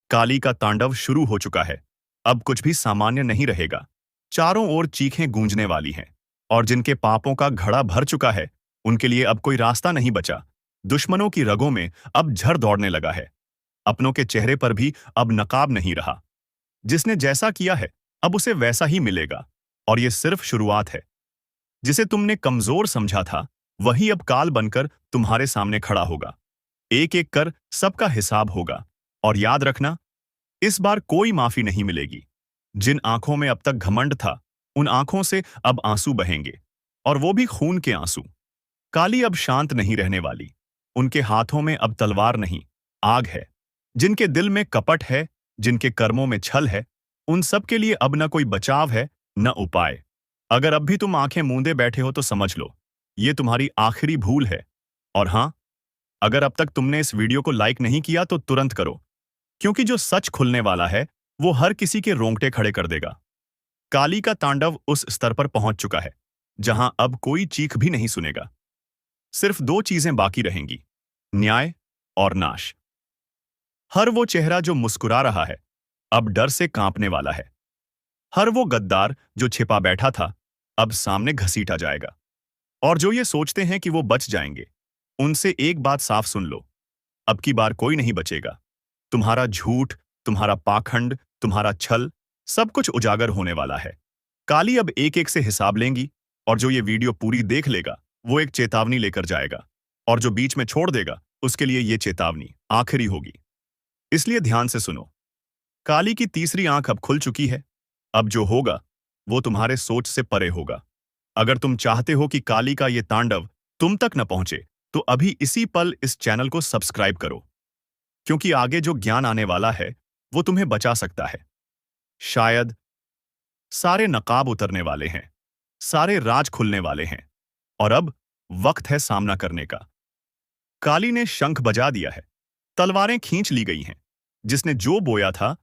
काली का तांडव शुरू हो चुका है। अब कुछ भी सामान्य नहीं रहेगा। चारों ओर चीखें गूंजने वाली हैं, और जिनके पापों का घड़ा भर चुका है, उनके लिए अब कोई रास्ता नहीं बचा। दुश्मनों की रगों में अब झर दौड़ने लगा है। अपनों के चेहरे पर भी अब नकाब नहीं रहा। जिसने जैसा किया है, अब उसे वैसा ही मिलेगा। और ये सिर्फ शुरुआत है। जिसे तुमने कमजोर समझा था, वही अब काल बनकर तुम्हारे सामने खड़ा होगा। एक एक कर सबका हिसाब होगा। और याद रखना, इस बार कोई माफी नहीं मिलेगी। जिन आंखों में अब तक घमंड था, उन आंखों से अब आंसू बहेंगे, और वो भी खून के आंसू। काली अब शांत नहीं रहने वाली। उनके हाथों में अब तलवार नहीं, आग है। जिनके दिल में कपट है, जिनके कर्मों में छल है, उन सब के लिए अब न कोई बचाव है, न उपाय। अगर अब भी तुम आंखें मूंदे बैठे हो तो समझ लो, ये तुम्हारी आखिरी भूल है। और हां, अगर अब तक तुमने इस वीडियो को लाइक नहीं किया तो तुरंत करो, क्योंकि जो सच खुलने वाला है वो हर किसी के रोंगटे खड़े कर देगा। काली का तांडव उस स्तर पर पहुंच चुका है जहां अब कोई चीख भी नहीं सुनेगा। सिर्फ दो चीजें बाकी रहेंगी, न्याय और नाश। हर वो चेहरा जो मुस्कुरा रहा है, अब डर से कांपने वाला है। हर वो गद्दार जो छिपा बैठा था, अब सामने घसीटा जाएगा। और जो ये सोचते हैं कि वो बच जाएंगे, उनसे एक बात साफ सुन लो, अब की बार कोई नहीं बचेगा। तुम्हारा झूठ, तुम्हारा पाखंड, तुम्हारा छल, सब कुछ उजागर होने वाला है। काली अब एक एक से हिसाब लेंगी, और जो ये वीडियो पूरी देख लेगा, वो एक चेतावनी लेकर जाएगा। और जो बीच में छोड़ देगा, उसके लिए ये चेतावनी आखिरी होगी। इसलिए ध्यान से सुनो। काली की तीसरी आंख अब खुल चुकी है। अब जो होगा, वो तुम्हारे सोच से परे होगा। अगर तुम चाहते हो कि काली का ये तांडव तुम तक न पहुंचे, तो अभी इसी पल इस चैनल को सब्सक्राइब करो, क्योंकि आगे जो ज्ञान आने वाला है, वो तुम्हें बचा सकता है। शायद सारे नकाब उतरने वाले हैं, सारे राज खुलने वाले हैं, और अब वक्त है सामना करने का। काली ने शंख बजा दिया है, तलवारें खींच ली गई हैं। जिसने जो बोया था,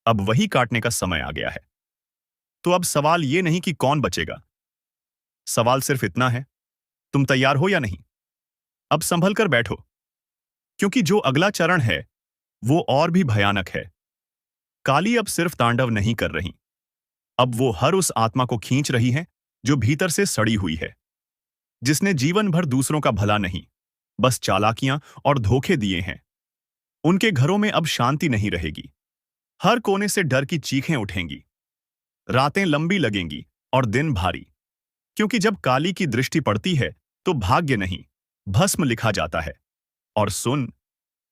अब वही काटने का समय आ गया है। तो अब सवाल ये नहीं कि कौन बचेगा, सवाल सिर्फ इतना है, तुम तैयार हो या नहीं? अब संभल कर बैठो, क्योंकि जो अगला चरण है, वो और भी भयानक है। काली अब सिर्फ तांडव नहीं कर रही, अब वो हर उस आत्मा को खींच रही है जो भीतर से सड़ी हुई है। जिसने जीवन भर दूसरों का भला नहीं, बस चालाकियां और धोखे दिए हैं। उनके घरों में अब शांति नहीं रहेगी। हर कोने से डर की चीखें उठेंगी। रातें लंबी लगेंगी और दिन भारी, क्योंकि जब काली की दृष्टि पड़ती है तो भाग्य नहीं, भस्म लिखा जाता है। और सुन,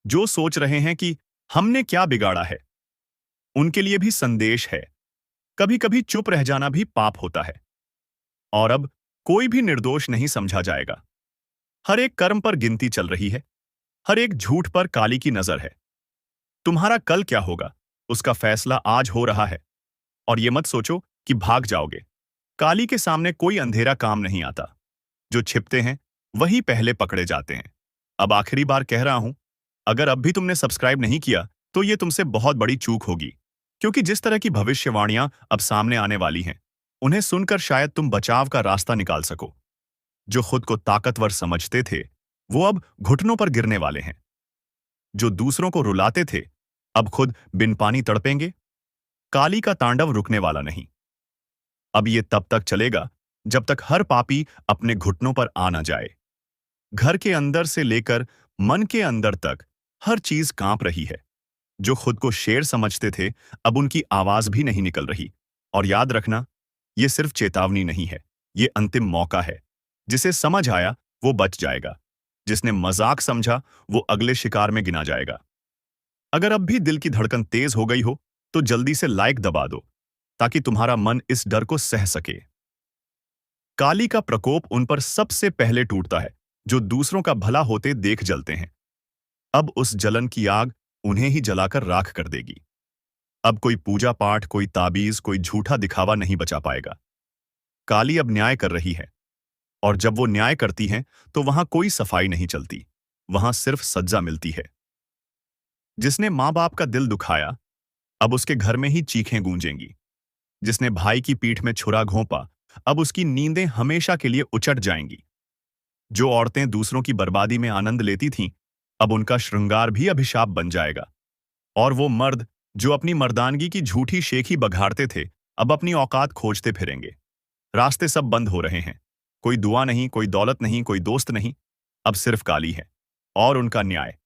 जो सोच रहे हैं कि हमने क्या बिगाड़ा है, उनके लिए भी संदेश है। कभी कभी चुप रह जाना भी पाप होता है। और अब कोई भी निर्दोष नहीं समझा जाएगा। हर एक कर्म पर गिनती चल रही है, हर एक झूठ पर काली की नजर है। तुम्हारा कल क्या होगा, उसका फैसला आज हो रहा है। और ये मत सोचो कि भाग जाओगे। काली के सामने कोई अंधेरा काम नहीं आता। जो छिपते हैं, वही पहले पकड़े जाते हैं। अब आखिरी बार कह रहा हूं, अगर अब भी तुमने सब्सक्राइब नहीं किया, तो ये तुमसे बहुत बड़ी चूक होगी। क्योंकि जिस तरह की भविष्यवाणियां अब सामने आने वाली हैं, उन्हें सुनकर शायद तुम बचाव का रास्ता निकाल सको। जो खुद को ताकतवर समझते थे, वो अब घुटनों पर गिरने वाले हैं। जो दूसरों को रुलाते थे, अब खुद बिन पानी तड़पेंगे। काली का तांडव रुकने वाला नहीं। अब ये तब तक चलेगा जब तक हर पापी अपने घुटनों पर आ न जाए। घर के अंदर से लेकर मन के अंदर तक हर चीज कांप रही है। जो खुद को शेर समझते थे, अब उनकी आवाज भी नहीं निकल रही। और याद रखना, ये सिर्फ चेतावनी नहीं है, ये अंतिम मौका है। जिसे समझ आया वो बच जाएगा, जिसने मजाक समझा वो अगले शिकार में गिना जाएगा। अगर अब भी दिल की धड़कन तेज हो गई हो, तो जल्दी से लाइक दबा दो, ताकि तुम्हारा मन इस डर को सह सके। काली का प्रकोप उन पर सबसे पहले टूटता है जो दूसरों का भला होते देख जलते हैं। अब उस जलन की आग उन्हें ही जलाकर राख कर देगी। अब कोई पूजा पाठ, कोई ताबीज, कोई झूठा दिखावा नहीं बचा पाएगा। काली अब न्याय कर रही है, और जब वो न्याय करती हैं, तो वहां कोई सफाई नहीं चलती, वहां सिर्फ सज्जा मिलती है। जिसने मां बाप का दिल दुखाया, अब उसके घर में ही चीखें गूंजेंगी। जिसने भाई की पीठ में छुरा घोंपा, अब उसकी नींदें हमेशा के लिए उचट जाएंगी। जो औरतें दूसरों की बर्बादी में आनंद लेती थीं, अब उनका श्रृंगार भी अभिशाप बन जाएगा। और वो मर्द जो अपनी मर्दानगी की झूठी शेखी बघाड़ते थे, अब अपनी औकात खोजते फिरेंगे। रास्ते सब बंद हो रहे हैं। कोई दुआ नहीं, कोई दौलत नहीं, कोई दोस्त नहीं। अब सिर्फ काली है और उनका न्याय।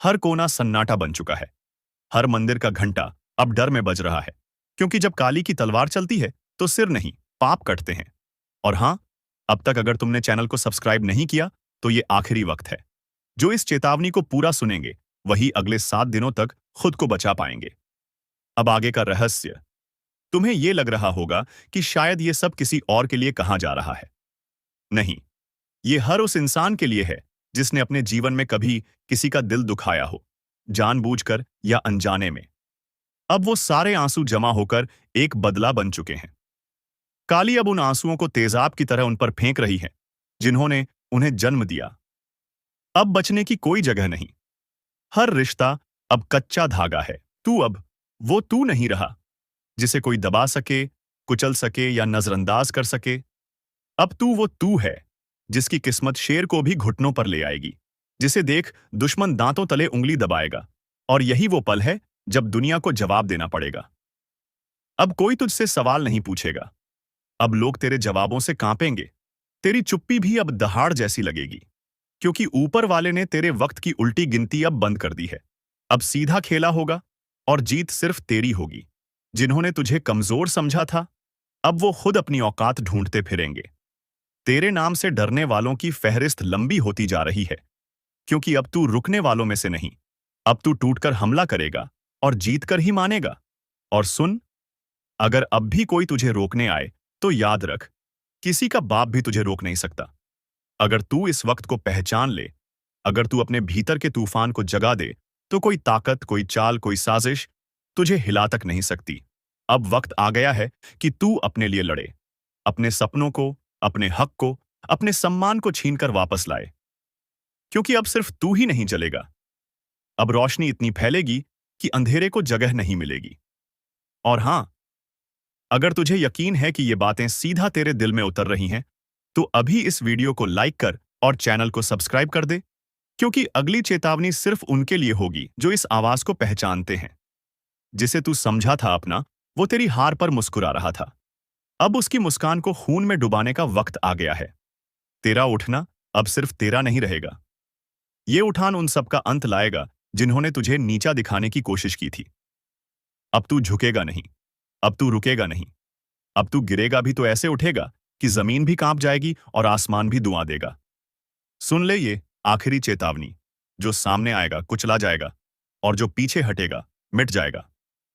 हर कोना सन्नाटा बन चुका है। हर मंदिर का घंटा अब डर में बज रहा है, क्योंकि जब काली की तलवार चलती है तो सिर नहीं, पाप कटते हैं। और हां, अब तक अगर तुमने चैनल को सब्सक्राइब नहीं किया तो ये आखिरी वक्त है। जो इस चेतावनी को पूरा सुनेंगे वही अगले 7 दिनों तक खुद को बचा पाएंगे। अब आगे का रहस्य। तुम्हें यह लग रहा होगा कि शायद ये सब किसी और के लिए कहा जा रहा है। नहीं, ये हर उस इंसान के लिए है जिसने अपने जीवन में कभी किसी का दिल दुखाया हो, जानबूझकर या अनजाने में। अब वो सारे आंसू जमा होकर एक बदला बन चुके हैं। काली अब उन आंसुओं को तेजाब की तरह उन पर फेंक रही है जिन्होंने उन्हें जन्म दिया। अब बचने की कोई जगह नहीं। हर रिश्ता अब कच्चा धागा है। तू अब वो तू नहीं रहा जिसे कोई दबा सके, कुचल सके या नजरअंदाज कर सके। अब तू वो तू है जिसकी किस्मत शेर को भी घुटनों पर ले आएगी, जिसे देख दुश्मन दांतों तले उंगली दबाएगा। और यही वो पल है जब दुनिया को जवाब देना पड़ेगा। अब कोई तुझसे सवाल नहीं पूछेगा। अब लोग तेरे जवाबों से कांपेंगे। तेरी चुप्पी भी अब दहाड़ जैसी लगेगी, क्योंकि ऊपर वाले ने तेरे वक्त की उल्टी गिनती अब बंद कर दी है। अब सीधा खेला होगा और जीत सिर्फ तेरी होगी। जिन्होंने तुझे कमजोर समझा था, अब वो खुद अपनी औकात ढूंढते फिरेंगे। तेरे नाम से डरने वालों की फहरिस्त लंबी होती जा रही है, क्योंकि अब तू रुकने वालों में से नहीं। अब तू टूटकर हमला करेगा और जीतकर ही मानेगा। और सुन, अगर अब भी कोई तुझे रोकने आए तो याद रख, किसी का बाप भी तुझे रोक नहीं सकता। अगर तू इस वक्त को पहचान ले, अगर तू अपने भीतर के तूफान को जगा दे, तो कोई ताकत, कोई चाल, कोई साजिश तुझे हिला तक नहीं सकती। अब वक्त आ गया है कि तू अपने लिए लड़े, अपने सपनों को, अपने हक को, अपने सम्मान को छीनकर वापस लाए। क्योंकि अब सिर्फ तू ही नहीं जलेगा। अब रोशनी इतनी फैलेगी कि अंधेरे को जगह नहीं मिलेगी। और हां, अगर तुझे यकीन है कि ये बातें सीधा तेरे दिल में उतर रही हैं, तो अभी इस वीडियो को लाइक कर और चैनल को सब्सक्राइब कर दे, क्योंकि अगली चेतावनी सिर्फ उनके लिए होगी जो इस आवाज को पहचानते हैं। जिसे तू समझा था अपना, वो तेरी हार पर मुस्कुरा रहा था। अब उसकी मुस्कान को खून में डुबाने का वक्त आ गया है। तेरा उठना अब सिर्फ तेरा नहीं रहेगा। ये उठान उन सब का अंत लाएगा जिन्होंने तुझे नीचा दिखाने की कोशिश की थी। अब तू झुकेगा नहीं, अब तू रुकेगा नहीं। अब तू गिरेगा भी तो ऐसे उठेगा कि जमीन भी कांप जाएगी और आसमान भी दुआ देगा। सुन ले ये आखिरी चेतावनी। जो सामने आएगा कुचला जाएगा, और जो पीछे हटेगा मिट जाएगा।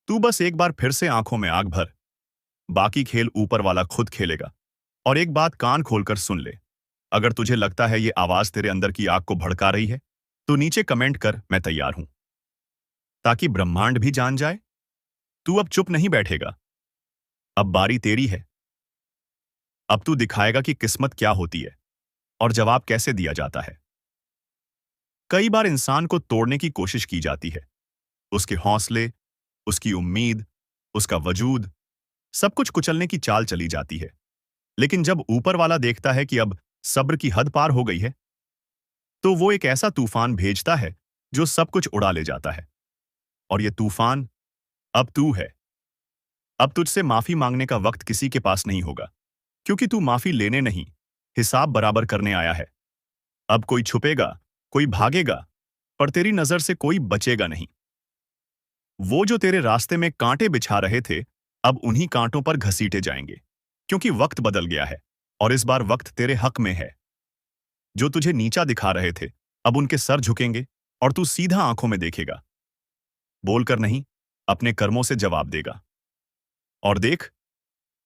तू बस एक बार फिर से आंखों में आग भर। बाकी खेल ऊपर वाला खुद खेलेगा। और एक बात कान खोलकर सुन ले, अगर तुझे लगता है ये आवाज तेरे अंदर की आग को भड़का रही है, तो नीचे कमेंट कर, मैं तैयार हूं। ताकि ब्रह्मांड भी जान जाए, तू अब चुप नहीं बैठेगा। अब बारी तेरी है। अब तू दिखाएगा कि किस्मत क्या होती है और जवाब कैसे दिया जाता है। कई बार इंसान को तोड़ने की कोशिश की जाती है। उसके हौसले, उसकी उम्मीद, उसका वजूद, सब कुछ कुचलने की चाल चली जाती है। लेकिन जब ऊपर वाला देखता है कि अब सब्र की हद पार हो गई है, तो वो एक ऐसा तूफान भेजता है जो सब कुछ उड़ा ले जाता है। और ये तूफान अब तू है। अब तुझसे माफी मांगने का वक्त किसी के पास नहीं होगा, क्योंकि तू माफी लेने नहीं, हिसाब बराबर करने आया है। अब कोई छुपेगा, कोई भागेगा, पर तेरी नजर से कोई बचेगा नहीं। वो जो तेरे रास्ते में कांटे बिछा रहे थे, अब उन्हीं कांटों पर घसीटे जाएंगे, क्योंकि वक्त बदल गया है और इस बार वक्त तेरे हक में है। जो तुझे नीचा दिखा रहे थे, अब उनके सर झुकेंगे और तू सीधा आंखों में देखेगा। बोलकर नहीं, अपने कर्मों से जवाब देगा। और देख,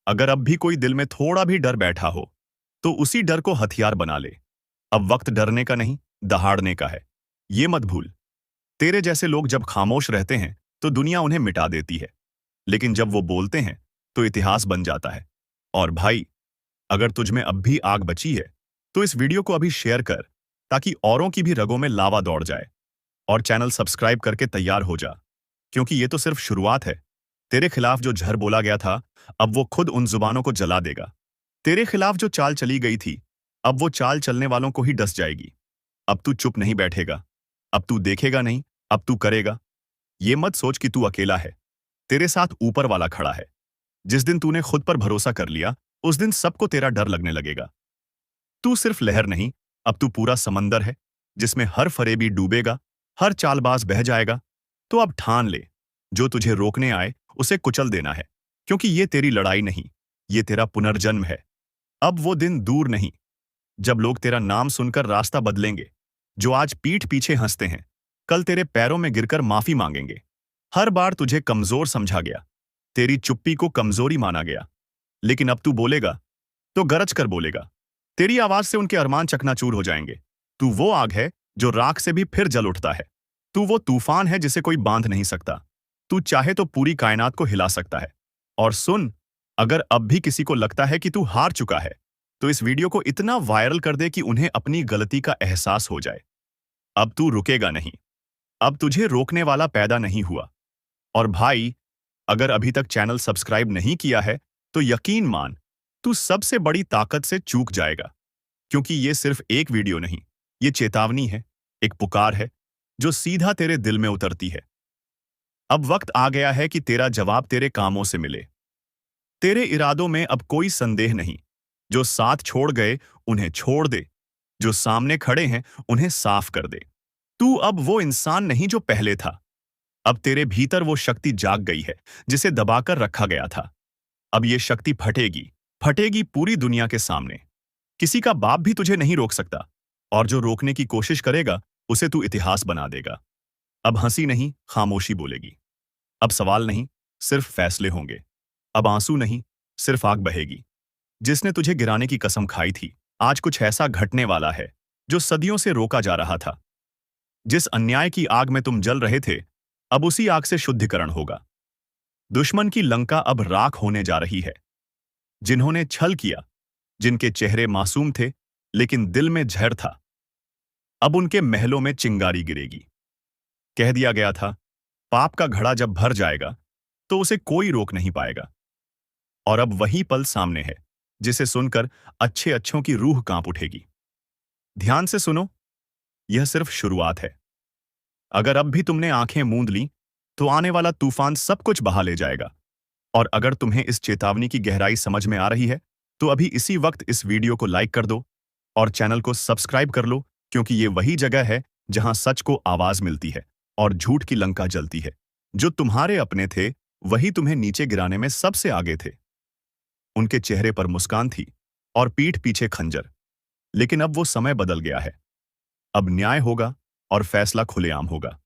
अगर अब भी कोई दिल में थोड़ा भी डर बैठा हो, तो उसी डर को हथियार बना ले। अब वक्त डरने का नहीं, दहाड़ने का है। ये मत भूल, तेरे जैसे लोग जब खामोश रहते हैं तो दुनिया उन्हें मिटा देती है, लेकिन जब वो बोलते हैं तो इतिहास बन जाता है। और भाई, अगर तुझमें अब भी आग बची है, तो इस वीडियो को अभी शेयर कर, ताकि औरों की भी रगों में लावा दौड़ जाए। और चैनल सब्सक्राइब करके तैयार हो जा, क्योंकि ये तो सिर्फ शुरुआत है। तेरे खिलाफ जो झर बोला गया था, अब वो खुद उन जुबानों को जला देगा। तेरे खिलाफ जो चाल चली गई थी, अब वो चाल चलने वालों को ही डस जाएगी। अब तू चुप नहीं बैठेगा, अब तू देखेगा नहीं, अब तू करेगा। ये मत सोच कि तू अकेला है। तेरे साथ ऊपर वाला खड़ा है। जिस दिन तूने खुद पर भरोसा कर लिया, उस दिन सबको तेरा डर लगने लगेगा। तू सिर्फ लहर नहीं, अब तू पूरा समंदर है, जिसमें हर फरेबी डूबेगा, हर चालबाज बह जाएगा। तो अब ठान ले, जो तुझे रोकने आए उसे कुचल देना है, क्योंकि ये तेरी लड़ाई नहीं, ये तेरा पुनर्जन्म है। अब वो दिन दूर नहीं, जब लोग तेरा नाम सुनकर रास्ता बदलेंगे। जो आज पीठ पीछे हंसते हैं, कल तेरे पैरों में गिरकर माफी मांगेंगे। हर बार तुझे कमजोर समझा गया, तेरी चुप्पी को कमजोरी माना गया। लेकिन अब तू बोलेगा तो गरज कर बोलेगा। तेरी आवाज से उनके अरमान चकनाचूर हो जाएंगे। तू वो आग है जो राख से भी फिर जल उठता है। तू वो तूफान है जिसे कोई बांध नहीं सकता। तू चाहे तो पूरी कायनात को हिला सकता है। और सुन, अगर अब भी किसी को लगता है कि तू हार चुका है, तो इस वीडियो को इतना वायरल कर दे कि उन्हें अपनी गलती का एहसास हो जाए। अब तू रुकेगा नहीं। अब तुझे रोकने वाला पैदा नहीं हुआ। और भाई, अगर अभी तक चैनल सब्सक्राइब नहीं किया है, तो यकीन मान, तू सबसे बड़ी ताकत से चूक जाएगा। क्योंकि ये सिर्फ एक वीडियो नहीं, ये चेतावनी है, एक पुकार है, जो सीधा तेरे दिल में उतरती है। अब वक्त आ गया है कि तेरा जवाब तेरे कामों से मिले। तेरे इरादों में अब कोई संदेह नहीं। जो साथ छोड़ गए, उन्हें छोड़ दे। जो सामने खड़े हैं, उन्हें साफ कर दे। तू अब वो इंसान नहीं जो पहले था। अब तेरे भीतर वो शक्ति जाग गई है, जिसे दबाकर रखा गया था। अब ये शक्ति फटेगी, फटेगी पूरी दुनिया के सामने। किसी का बाप भी तुझे नहीं रोक सकता, और जो रोकने की कोशिश करेगा, उसे तू इतिहास बना देगा। अब हंसी नहीं, खामोशी बोलेगी। अब सवाल नहीं, सिर्फ फैसले होंगे। अब आंसू नहीं, सिर्फ आग बहेगी। जिसने तुझे गिराने की कसम खाई थी, आज कुछ ऐसा घटने वाला है जो सदियों से रोका जा रहा था। जिस अन्याय की आग में तुम जल रहे थे, अब उसी आग से शुद्धिकरण होगा। दुश्मन की लंका अब राख होने जा रही है। जिन्होंने छल किया, जिनके चेहरे मासूम थे लेकिन दिल में जहर था, अब उनके महलों में चिंगारी गिरेगी। कह दिया गया था, पाप का घड़ा जब भर जाएगा तो उसे कोई रोक नहीं पाएगा। और अब वही पल सामने है, जिसे सुनकर अच्छे अच्छों की रूह कांप उठेगी। ध्यान से सुनो, यह सिर्फ शुरुआत है। अगर अब भी तुमने आंखें मूंद ली, तो आने वाला तूफान सब कुछ बहा ले जाएगा। और अगर तुम्हें इस चेतावनी की गहराई समझ में आ रही है, तो अभी इसी वक्त इस वीडियो को लाइक कर दो और चैनल को सब्सक्राइब कर लो, क्योंकि ये वही जगह है जहां सच को आवाज मिलती है और झूठ की लंका जलती है। जो तुम्हारे अपने थे, वही तुम्हें नीचे गिराने में सबसे आगे थे। उनके चेहरे पर मुस्कान थी और पीठ पीछे खंजर। लेकिन अब वो समय बदल गया है। अब न्याय होगा और फैसला खुलेआम होगा।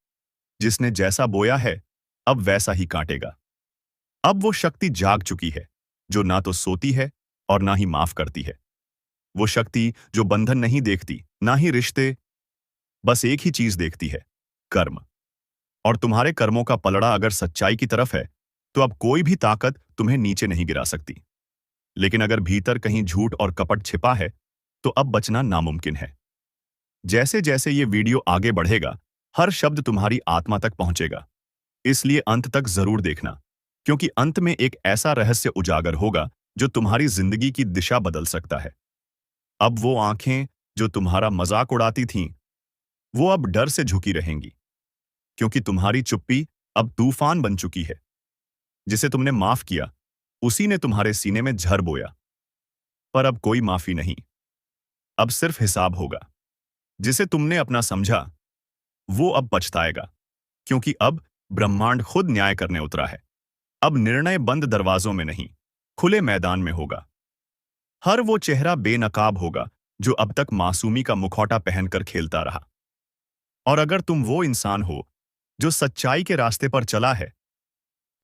जिसने जैसा बोया है, अब वैसा ही काटेगा। अब वो शक्ति जाग चुकी है, जो ना तो सोती है और ना ही माफ करती है। वो शक्ति जो बंधन नहीं देखती, ना ही रिश्ते, बस एक ही चीज देखती है, कर्म। और तुम्हारे कर्मों का पलड़ा अगर सच्चाई की तरफ है, तो अब कोई भी ताकत तुम्हें नीचे नहीं गिरा सकती। लेकिन अगर भीतर कहीं झूठ और कपट छिपा है, तो अब बचना नामुमकिन है। जैसे जैसे ये वीडियो आगे बढ़ेगा, हर शब्द तुम्हारी आत्मा तक पहुंचेगा। इसलिए अंत तक जरूर देखना, क्योंकि अंत में एक ऐसा रहस्य उजागर होगा जो तुम्हारी जिंदगी की दिशा बदल सकता है। अब वो आंखें जो तुम्हारा मजाक उड़ाती थीं, वो अब डर से झुकी रहेंगी, क्योंकि तुम्हारी चुप्पी अब तूफान बन चुकी है। जिसे तुमने माफ किया, उसी ने तुम्हारे सीने में झर बोया। पर अब कोई माफी नहीं, अब सिर्फ हिसाब होगा। जिसे तुमने अपना समझा, वो अब पछताएगा, क्योंकि अब ब्रह्मांड खुद न्याय करने उतरा है। अब निर्णय बंद दरवाजों में नहीं, खुले मैदान में होगा। हर वो चेहरा बेनकाब होगा जो अब तक मासूमी का मुखौटा पहनकर खेलता रहा। और अगर तुम वो इंसान हो जो सच्चाई के रास्ते पर चला है,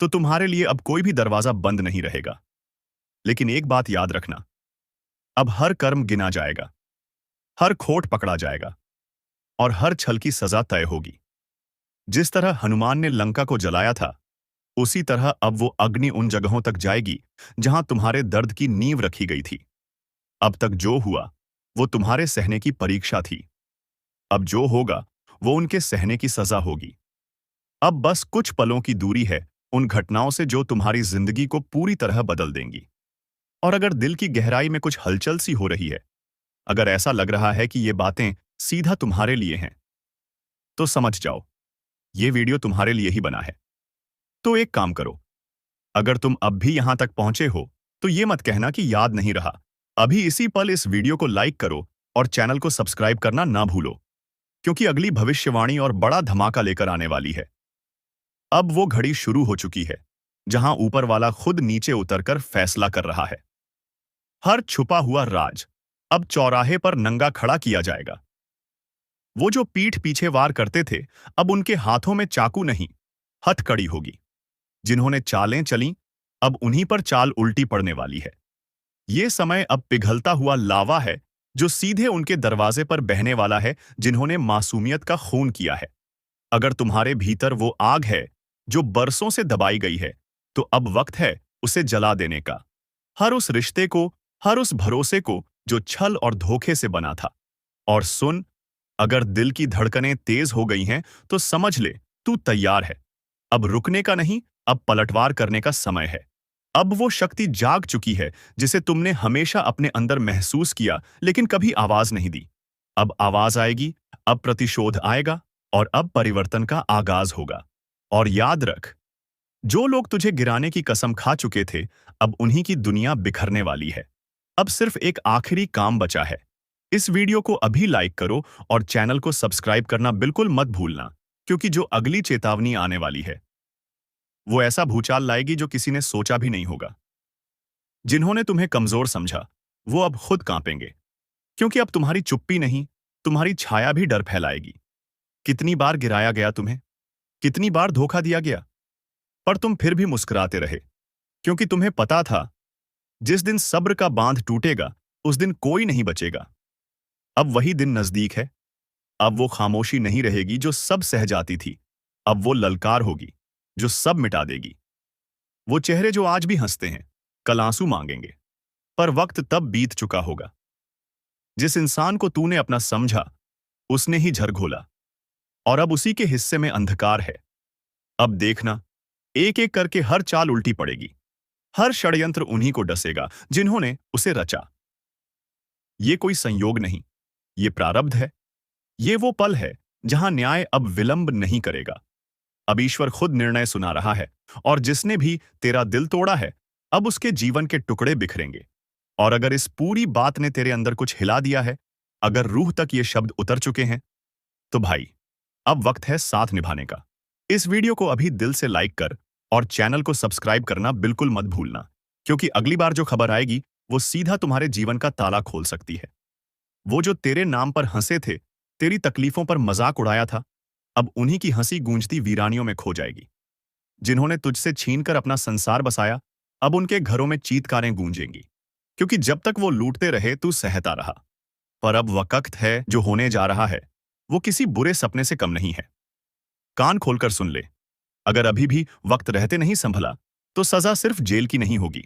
तो तुम्हारे लिए अब कोई भी दरवाजा बंद नहीं रहेगा। लेकिन एक बात याद रखना, अब हर कर्म गिना जाएगा, हर खोट पकड़ा जाएगा और हर छल की सजा तय होगी। जिस तरह हनुमान ने लंका को जलाया था, उसी तरह अब वो अग्नि उन जगहों तक जाएगी जहां तुम्हारे दर्द की नींव रखी गई थी। अब तक जो हुआ, वो तुम्हारे सहने की परीक्षा थी। अब जो होगा, वो उनके सहने की सजा होगी। अब बस कुछ पलों की दूरी है उन घटनाओं से जो तुम्हारी जिंदगी को पूरी तरह बदल देंगी। और अगर दिल की गहराई में कुछ हलचल सी हो रही है, अगर ऐसा लग रहा है कि ये बातें सीधा तुम्हारे लिए हैं, तो समझ जाओ, ये वीडियो तुम्हारे लिए ही बना है। तो एक काम करो, अगर तुम अब भी यहां तक पहुंचे हो तो ये मत कहना कि याद नहीं रहा। अभी इसी पल इस वीडियो को लाइक करो और चैनल को सब्सक्राइब करना ना भूलो, क्योंकि अगली भविष्यवाणी और बड़ा धमाका लेकर आने वाली है। अब वो घड़ी शुरू हो चुकी है जहां ऊपर वाला खुद नीचे उतरकर फैसला कर रहा है। हर छुपा हुआ राज अब चौराहे पर नंगा खड़ा किया जाएगा। वो जो पीठ पीछे वार करते थे, अब उनके हाथों में चाकू नहीं, हथकड़ी होगी। जिन्होंने चालें चली, अब उन्हीं पर चाल उल्टी पड़ने वाली है। ये समय अब पिघलता हुआ लावा है जो सीधे उनके दरवाजे पर बहने वाला है, जिन्होंने मासूमियत का खून किया है। अगर तुम्हारे भीतर वो आग है जो बरसों से दबाई गई है, तो अब वक्त है उसे जला देने का। हर उस रिश्ते को, हर उस भरोसे को जो छल और धोखे से बना था। और सुन, अगर दिल की धड़कनें तेज हो गई हैं, तो समझ ले तू तैयार है। अब रुकने का नहीं, अब पलटवार करने का समय है। अब वो शक्ति जाग चुकी है जिसे तुमने हमेशा अपने अंदर महसूस किया लेकिन कभी आवाज नहीं दी। अब आवाज आएगी, अब प्रतिशोध आएगा और अब परिवर्तन का आगाज होगा। और याद रख, जो लोग तुझे गिराने की कसम खा चुके थे, अब उन्हीं की दुनिया बिखरने वाली है। अब सिर्फ एक आखिरी काम बचा है। इस वीडियो को अभी लाइक करो और चैनल को सब्सक्राइब करना बिल्कुल मत भूलना, क्योंकि जो अगली चेतावनी आने वाली है वो ऐसा भूचाल लाएगी जो किसी ने सोचा भी नहीं होगा। जिन्होंने तुम्हें कमजोर समझा, वो अब खुद कांपेंगे, क्योंकि अब तुम्हारी चुप्पी नहीं, तुम्हारी छाया भी डर फैलाएगी। कितनी बार गिराया गया तुम्हें, कितनी बार धोखा दिया गया, पर तुम फिर भी मुस्कुराते रहे, क्योंकि तुम्हें पता था जिस दिन सब्र का बांध टूटेगा, उस दिन कोई नहीं बचेगा। अब वही दिन नजदीक है। अब वो खामोशी नहीं रहेगी जो सब सह जाती थी। अब वो ललकार होगी जो सब मिटा देगी। वो चेहरे जो आज भी हंसते हैं, कल आंसू मांगेंगे, पर वक्त तब बीत चुका होगा। जिस इंसान को तूने अपना समझा, उसने ही झरघोला, और अब उसी के हिस्से में अंधकार है। अब देखना, एक एक करके हर चाल उल्टी पड़ेगी। हर षड्यंत्र उन्हीं को डसेगा जिन्होंने उसे रचा। ये कोई संयोग नहीं, ये प्रारब्ध है। ये वो पल है जहां न्याय अब विलंब नहीं करेगा। अब ईश्वर खुद निर्णय सुना रहा है, और जिसने भी तेरा दिल तोड़ा है, अब उसके जीवन के टुकड़े बिखरेंगे। और अगर इस पूरी बात ने तेरे अंदर कुछ हिला दिया है, अगर रूह तक ये शब्द उतर चुके हैं, तो भाई, अब वक्त है साथ निभाने का। इस वीडियो को अभी दिल से लाइक कर और चैनल को सब्सक्राइब करना बिल्कुल मत भूलना, क्योंकि अगली बार जो खबर आएगी वो सीधा तुम्हारे जीवन का ताला खोल सकती है। वो जो तेरे नाम पर हंसे थे, तेरी तकलीफों पर मजाक उड़ाया था, अब उन्हीं की हंसी गूंजती वीरानियों में खो जाएगी। जिन्होंने तुझसे छीनकर अपना संसार बसाया, अब उनके घरों में चीत्कारें गूंजेंगी, क्योंकि जब तक वो लूटते रहे तू सहता रहा। पर अब वक्त है, जो होने जा रहा है वो किसी बुरे सपने से कम नहीं है। कान खोलकर सुन ले, अगर अभी भी वक्त रहते नहीं संभला, तो सजा सिर्फ जेल की नहीं होगी।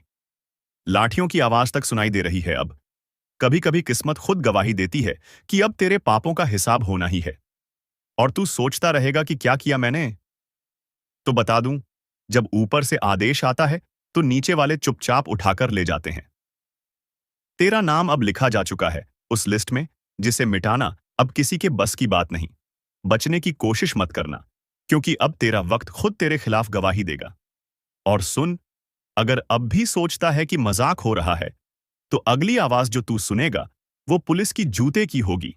लाठियों की आवाज तक सुनाई दे रही है अब। कभी कभी किस्मत खुद गवाही देती है कि अब तेरे पापों का हिसाब होना ही है। और तू सोचता रहेगा कि क्या किया मैंने? तो बता दूं, जब ऊपर से आदेश आता है, तो नीचे वाले चुपचाप उठाकर ले जाते हैं। तेरा नाम अब लिखा जा चुका है उस लिस्ट में, जिसे मिटाना अब किसी के बस की बात नहीं। बचने की कोशिश मत करना, क्योंकि अब तेरा वक्त खुद तेरे खिलाफ गवाही देगा। और सुन, अगर अब भी सोचता है कि मजाक हो रहा है, तो अगली आवाज जो तू सुनेगा, वो पुलिस की जूते की होगी।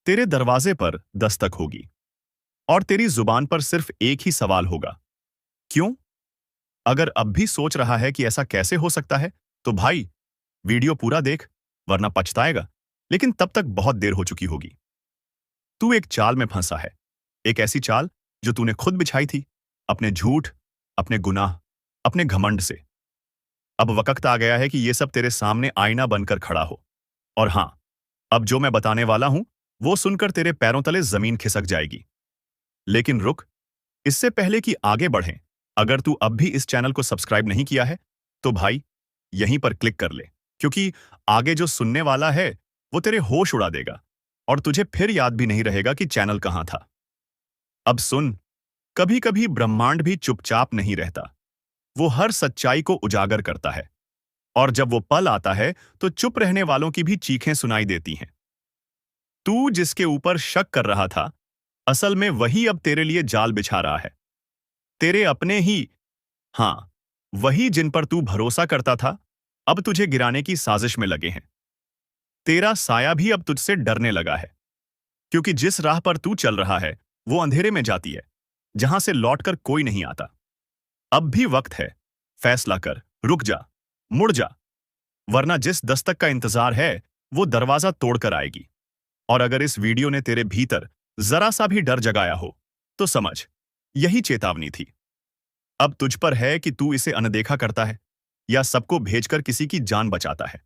तेरे दरवाजे पर दस्तक होगी, और तेरी जुबान पर सिर्फ एक ही सवाल होगा, क्यों? अगर अब भी सोच रहा है कि ऐसा कैसे हो सकता है, तो भाई, वीडियो पूरा देख, वरना पछताएगा। लेकिन तब तक बहुत देर हो चुकी होगी। तू एक चाल में फंसा है, एक ऐसी चाल जो तूने खुद बिछाई थी, अपने झूठ, अपने गुनाह, अपने घमंड से। अब वक्त आ गया है कि ये सब तेरे सामने आईना बनकर खड़ा हो। और हां, अब जो मैं बताने वाला हूं, वो सुनकर तेरे पैरों तले जमीन खिसक जाएगी। लेकिन रुक, इससे पहले कि आगे बढ़ें, अगर तू अब भी इस चैनल को सब्सक्राइब नहीं किया है, तो भाई, यहीं पर क्लिक कर ले, क्योंकि आगे जो सुनने वाला है वो तेरे होश उड़ा देगा, और तुझे फिर याद भी नहीं रहेगा कि चैनल कहां था। अब सुन, कभी कभी ब्रह्मांड भी चुपचाप नहीं रहता। वो हर सच्चाई को उजागर करता है, और जब वो पल आता है, तो चुप रहने वालों की भी चीखें सुनाई देती हैं। तू जिसके ऊपर शक कर रहा था, असल में वही अब तेरे लिए जाल बिछा रहा है। तेरे अपने ही, हाँ, वही जिन पर तू भरोसा करता था, अब तुझे गिराने की साजिश में लगे हैं। तेरा साया भी अब तुझसे डरने लगा है, क्योंकि जिस राह पर तू चल रहा है, वो अंधेरे में जाती है, जहां से लौटकर कोई नहीं आता। अब भी वक्त है, फैसला कर, रुक जा, मुड़ जा, वरना जिस दस्तक का इंतजार है, वो दरवाजा तोड़कर आएगी। और अगर इस वीडियो ने तेरे भीतर जरा सा भी डर जगाया हो, तो समझ, यही चेतावनी थी। अब तुझ पर है कि तू इसे अनदेखा करता है या सबको भेजकर किसी की जान बचाता है।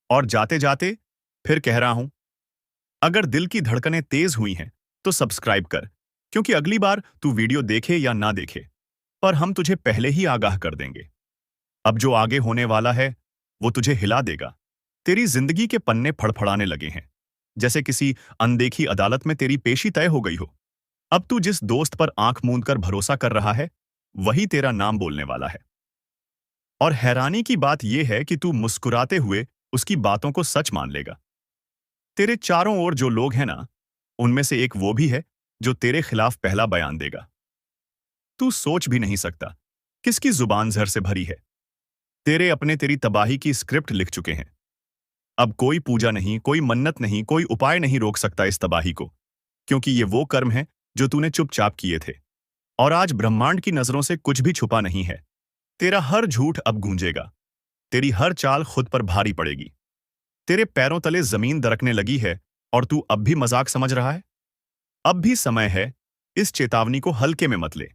और जाते जाते फिर कह रहा हूं, अगर दिल की धड़कनें तेज हुई हैं, तो सब्सक्राइब कर, क्योंकि अगली बार तू वीडियो देखे या ना देखे, पर हम तुझे पहले ही आगाह कर देंगे। अब जो आगे होने वाला है, वो तुझे हिला देगा। तेरी जिंदगी के पन्ने फड़फड़ाने लगे हैं, जैसे किसी अनदेखी अदालत में तेरी पेशी तय हो गई हो। अब तू जिस दोस्त पर आंख मूंद कर भरोसा कर रहा है, वही तेरा नाम बोलने वाला है। और हैरानी की बात यह है कि तू मुस्कुराते हुए उसकी बातों को सच मान लेगा। तेरे चारों ओर जो लोग हैं ना, उनमें से एक वो भी है जो तेरे खिलाफ पहला बयान देगा। तू सोच भी नहीं सकता किसकी जुबान जहर से भरी है। तेरे अपने तेरी तबाही की स्क्रिप्ट लिख चुके हैं। अब कोई पूजा नहीं, कोई मन्नत नहीं, कोई उपाय नहीं रोक सकता इस तबाही को, क्योंकि ये वो कर्म है जो तूने चुपचाप किए थे। और आज ब्रह्मांड की नजरों से कुछ भी छुपा नहीं है। तेरा हर झूठ अब गूंजेगा, तेरी हर चाल खुद पर भारी पड़ेगी। तेरे पैरों तले जमीन दरकने लगी है और तू अब भी मजाक समझ रहा है। अब भी समय है, इस चेतावनी को हल्के में मत ले,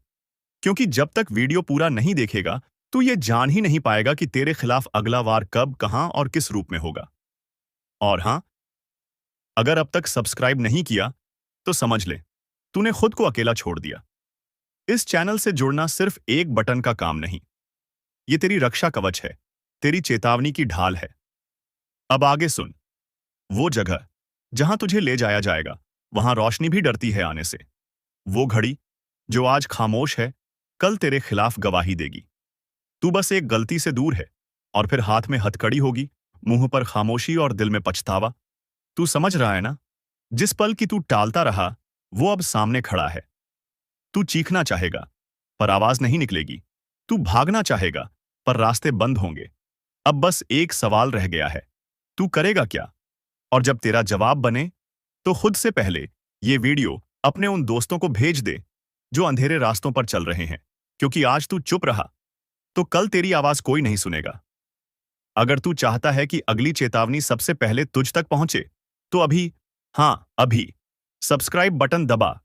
क्योंकि जब तक वीडियो पूरा नहीं देखेगा, तू ये जान ही नहीं पाएगा कि तेरे खिलाफ अगला वार कब, कहां और किस रूप में होगा। और हां, अगर अब तक सब्सक्राइब नहीं किया, तो समझ ले, तूने खुद को अकेला छोड़ दिया। इस चैनल से जुड़ना सिर्फ एक बटन का काम नहीं, ये तेरी रक्षा कवच है, तेरी चेतावनी की ढाल है। अब आगे सुन, वो जगह जहां तुझे ले जाया जाएगा, वहां रोशनी भी डरती है आने से। वो घड़ी जो आज खामोश है, कल तेरे खिलाफ गवाही देगी। तू बस एक गलती से दूर है, और फिर हाथ में हथकड़ी होगी, मुंह पर खामोशी और दिल में पछतावा। तू समझ रहा है ना? जिस पल की तू टालता रहा, वो अब सामने खड़ा है। तू चीखना चाहेगा, पर आवाज नहीं निकलेगी। तू भागना चाहेगा, पर रास्ते बंद होंगे। अब बस एक सवाल रह गया है, तू करेगा क्या? और जब तेरा जवाब बने, तो खुद से पहले ये वीडियो अपने उन दोस्तों को भेज दे जो अंधेरे रास्तों पर चल रहे हैं, क्योंकि आज तू चुप रहा, तो कल तेरी आवाज कोई नहीं सुनेगा। अगर तू चाहता है कि अगली चेतावनी सबसे पहले तुझ तक पहुंचे, तो अभी, हां अभी, सब्सक्राइब बटन दबा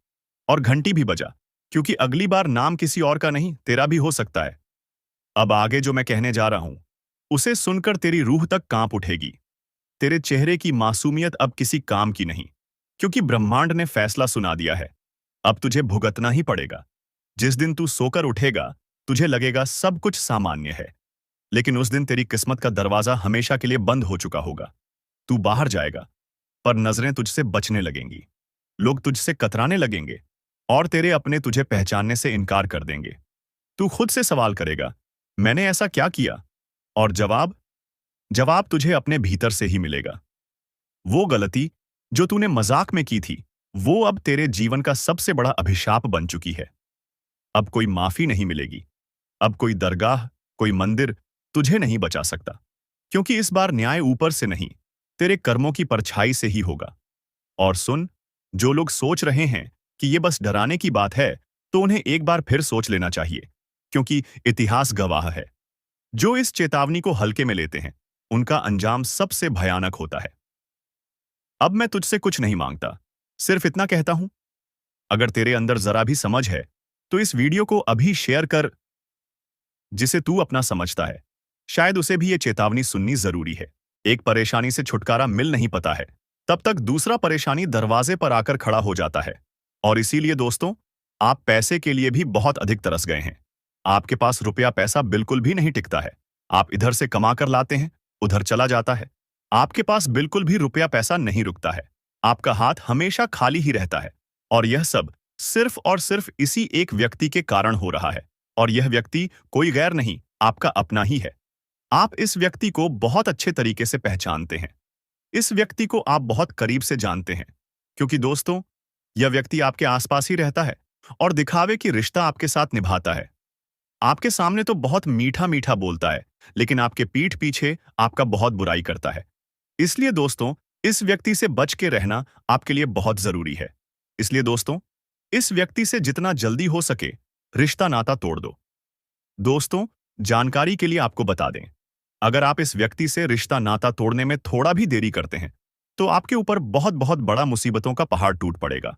और घंटी भी बजा, क्योंकि अगली बार नाम किसी और का नहीं, तेरा भी हो सकता है। अब आगे जो मैं कहने जा रहा हूं, उसे सुनकर तेरी रूह तक कांप उठेगी। तेरे चेहरे की मासूमियत अब किसी काम की नहीं, क्योंकि ब्रह्मांड ने फैसला सुना दिया है। अब तुझे भुगतना ही पड़ेगा। जिस दिन तू सोकर उठेगा, तुझे लगेगा सब कुछ सामान्य है, लेकिन उस दिन तेरी किस्मत का दरवाजा हमेशा के लिए बंद हो चुका होगा। तू बाहर जाएगा, पर नजरें तुझसे बचने लगेंगी, लोग तुझसे कतराने लगेंगे, और तेरे अपने तुझे पहचानने से इनकार कर देंगे। तू खुद से सवाल करेगा, मैंने ऐसा क्या किया? और जवाब तुझे अपने भीतर से ही मिलेगा। वो गलती जो तूने मजाक में की थी, वो अब तेरे जीवन का सबसे बड़ा अभिशाप बन चुकी है। अब कोई माफी नहीं मिलेगी। अब कोई दरगाह, कोई मंदिर तुझे नहीं बचा सकता, क्योंकि इस बार न्याय ऊपर से नहीं, तेरे कर्मों की परछाई से ही होगा। और सुन, जो लोग सोच रहे हैं कि ये बस डराने की बात है, तो उन्हें एक बार फिर सोच लेना चाहिए, क्योंकि इतिहास गवाह है, जो इस चेतावनी को हल्के में लेते हैं, उनका अंजाम सबसे भयानक होता है। अब मैं तुझसे कुछ नहीं मांगता, सिर्फ इतना कहता हूं, अगर तेरे अंदर जरा भी समझ है, तो इस वीडियो को अभी शेयर कर। जिसे तू अपना समझता है, शायद उसे भी ये चेतावनी सुननी जरूरी है। एक परेशानी से छुटकारा मिल नहीं पाता है, तब तक दूसरा परेशानी दरवाजे पर आकर खड़ा हो जाता है। और इसीलिए दोस्तों, आप पैसे के लिए भी बहुत अधिक तरस गए हैं। आपके पास रुपया पैसा बिल्कुल भी नहीं टिकता है। आप इधर से कमा कर लाते हैं, उधर चला जाता है। आपके पास बिल्कुल भी रुपया पैसा नहीं रुकता है। आपका हाथ हमेशा खाली ही रहता है। और यह सब सिर्फ और सिर्फ इसी एक व्यक्ति के कारण हो रहा है। और यह व्यक्ति कोई गैर नहीं, आपका अपना ही है। आप इस व्यक्ति को बहुत अच्छे तरीके से पहचानते हैं। इस व्यक्ति को आप बहुत करीब से जानते हैं, क्योंकि दोस्तों, यह व्यक्ति आपके आसपास ही रहता है और दिखावे की रिश्ता आपके साथ निभाता है। आपके सामने तो बहुत मीठा मीठा बोलता है, लेकिन आपके पीठ पीछे आपका बहुत बुराई करता है। इसलिए दोस्तों, इस व्यक्ति से बच के रहना आपके लिए बहुत जरूरी है। इसलिए दोस्तों, इस व्यक्ति से जितना जल्दी हो सके रिश्ता नाता तोड़ दो। दोस्तों, जानकारी के लिए आपको बता दें, अगर आप इस व्यक्ति से रिश्ता नाता तोड़ने में थोड़ा भी देरी करते हैं, तो आपके ऊपर बहुत बहुत बड़ा मुसीबतों का पहाड़ टूट पड़ेगा।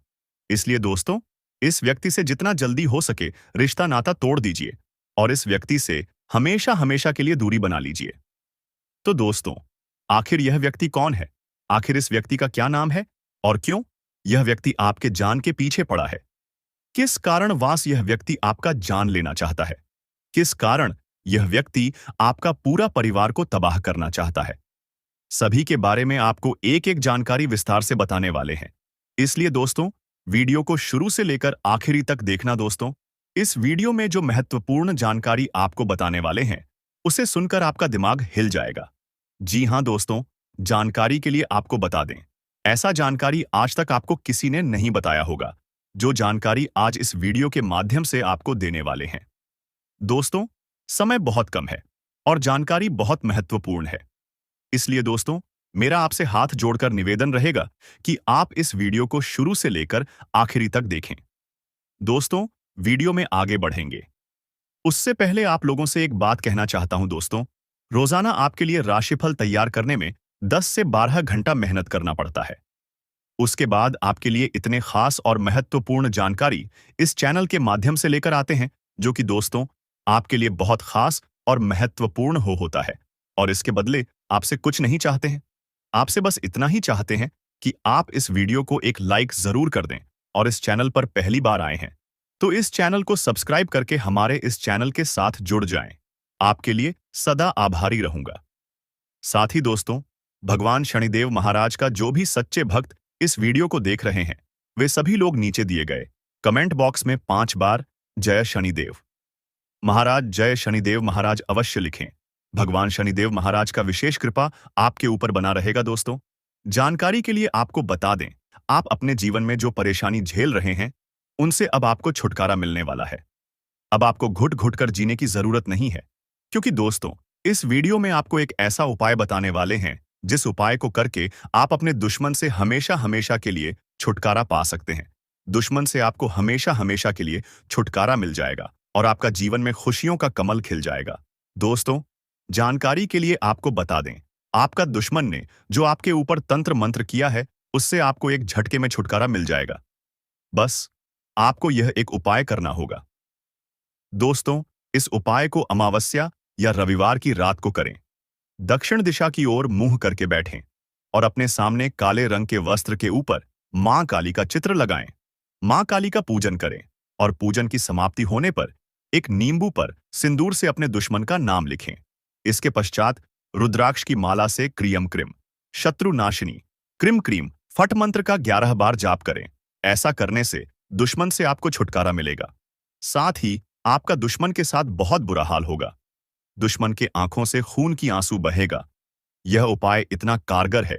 इसलिए दोस्तों, इस व्यक्ति से जितना जल्दी हो सके रिश्ता नाता तोड़ दीजिए और इस व्यक्ति से हमेशा हमेशा के लिए दूरी बना लीजिए। तो दोस्तों, आखिर यह व्यक्ति कौन है? आखिर इस व्यक्ति का क्या नाम है और क्यों यह व्यक्ति आपके जान के पीछे पड़ा है? किस कारणवश यह व्यक्ति आपका जान लेना चाहता है? किस कारण यह व्यक्ति आपका पूरा परिवार को तबाह करना चाहता है? सभी के बारे में आपको एक एक जानकारी विस्तार से बताने वाले हैं। इसलिए दोस्तों, वीडियो को शुरू से लेकर आखिरी तक देखना। दोस्तों, इस वीडियो में जो महत्वपूर्ण जानकारी आपको बताने वाले हैं, उसे सुनकर आपका दिमाग हिल जाएगा। जी हां दोस्तों, जानकारी के लिए आपको बता दें, ऐसा जानकारी आज तक आपको किसी ने नहीं बताया होगा, जो जानकारी आज इस वीडियो के माध्यम से आपको देने वाले हैं। दोस्तों, समय बहुत कम है और जानकारी बहुत महत्वपूर्ण है। इसलिए दोस्तों, मेरा आपसे हाथ जोड़कर निवेदन रहेगा कि आप इस वीडियो को शुरू से लेकर आखिरी तक देखें। दोस्तों, वीडियो में आगे बढ़ेंगे उससे पहले आप लोगों से एक बात कहना चाहता हूं। दोस्तों, रोजाना आपके लिए राशिफल तैयार करने में 10 से 12 घंटा मेहनत करना पड़ता है। उसके बाद आपके लिए इतने खास और महत्वपूर्ण जानकारी इस चैनल के माध्यम से लेकर आते हैं, जो कि दोस्तों आपके लिए बहुत खास और महत्वपूर्ण होता है। और इसके बदले आपसे कुछ नहीं चाहते हैं, आपसे बस इतना ही चाहते हैं कि आप इस वीडियो को एक लाइक जरूर कर दें और इस चैनल पर पहली बार आए हैं तो इस चैनल को सब्सक्राइब करके हमारे इस चैनल के साथ जुड़ जाएं। आपके लिए सदा आभारी रहूंगा। साथ ही दोस्तों, भगवान शनिदेव महाराज का जो भी सच्चे भक्त इस वीडियो को देख रहे हैं, वे सभी लोग नीचे दिए गए कमेंट बॉक्स में 5 बार जय शनिदेव महाराज, जय शनिदेव महाराज अवश्य लिखें। भगवान शनिदेव महाराज का विशेष कृपा आपके ऊपर बना रहेगा। दोस्तों, जानकारी के लिए आपको बता दें, आप अपने जीवन में जो परेशानी झेल रहे हैं, उनसे अब आपको छुटकारा मिलने वाला है। अब आपको घुट घुट कर जीने की जरूरत नहीं है, क्योंकि दोस्तों इस वीडियो में आपको एक ऐसा उपाय बताने वाले हैं, जिस उपाय को करके आप अपने दुश्मन से हमेशा हमेशा के लिए छुटकारा पा सकते हैं। दुश्मन से आपको हमेशा हमेशा के लिए छुटकारा मिल जाएगा और आपका जीवन में खुशियों का कमल खिल जाएगा। दोस्तों, जानकारी के लिए आपको बता दें, आपका दुश्मन ने जो आपके ऊपर तंत्र मंत्र किया है, उससे आपको एक झटके में छुटकारा मिल जाएगा। बस आपको यह एक उपाय करना होगा। दोस्तों, इस उपाय को अमावस्या या रविवार की रात को करें। दक्षिण दिशा की ओर मुंह करके बैठें और अपने सामने काले रंग के वस्त्र के ऊपर मां काली का चित्र लगाएं। मां काली का पूजन करें और पूजन की समाप्ति होने पर एक नींबू पर सिंदूर से अपने दुश्मन का नाम लिखें। इसके पश्चात रुद्राक्ष की माला से क्रियम क्रिम शत्रु नाशिनी क्रिम क्रीम फट मंत्र का 11 बार जाप करें। ऐसा करने से दुश्मन से आपको छुटकारा मिलेगा। साथ ही आपका दुश्मन के साथ बहुत बुरा हाल होगा। दुश्मन के आंखों से खून की आंसू बहेगा। यह उपाय इतना कारगर है